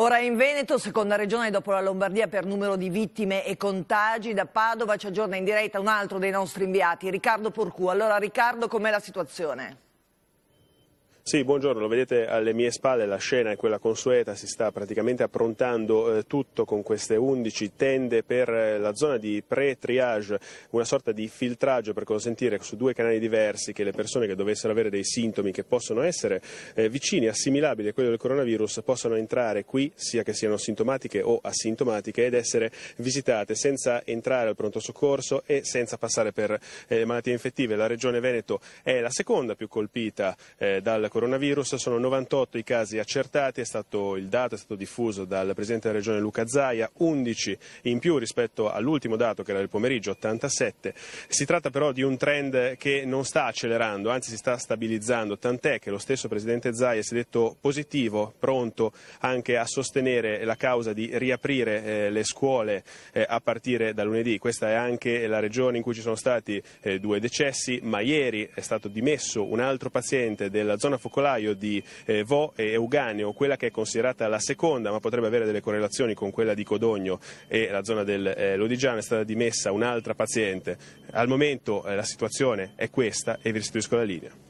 Ora in Veneto, seconda regione dopo la Lombardia per numero di vittime e contagi. Da Padova ci aggiorna in diretta un altro dei nostri inviati, Riccardo Porcu. Allora Riccardo, com'è la situazione? Sì, buongiorno, lo vedete alle mie spalle, la scena è quella consueta, si sta praticamente approntando tutto con queste 11 tende per la zona di pre-triage, una sorta di filtraggio per consentire su 2 canali diversi che le persone che dovessero avere dei sintomi che possono essere vicini, assimilabili a quelli del coronavirus, possano entrare qui, sia che siano sintomatiche o asintomatiche, ed essere visitate senza entrare al pronto soccorso e senza passare per malattie infettive. La regione Veneto è la seconda più colpita dal coronavirus, sono 98 i casi accertati, il dato è stato diffuso dal Presidente della Regione Luca Zaia, 11 in più rispetto all'ultimo dato che era del pomeriggio, 87. Si tratta però di un trend che non sta accelerando, anzi si sta stabilizzando, tant'è che lo stesso Presidente Zaia si è detto positivo, pronto anche a sostenere la causa di riaprire le scuole a partire da lunedì. Questa è anche la regione in cui ci sono stati 2 decessi, ma ieri è stato dimesso un altro paziente della zona focolaio di Vo e Euganeo, quella che è considerata la seconda, ma potrebbe avere delle correlazioni con quella di Codogno e la zona del Lodigiano. È stata dimessa un'altra paziente. Al momento la situazione è questa e vi restituisco la linea.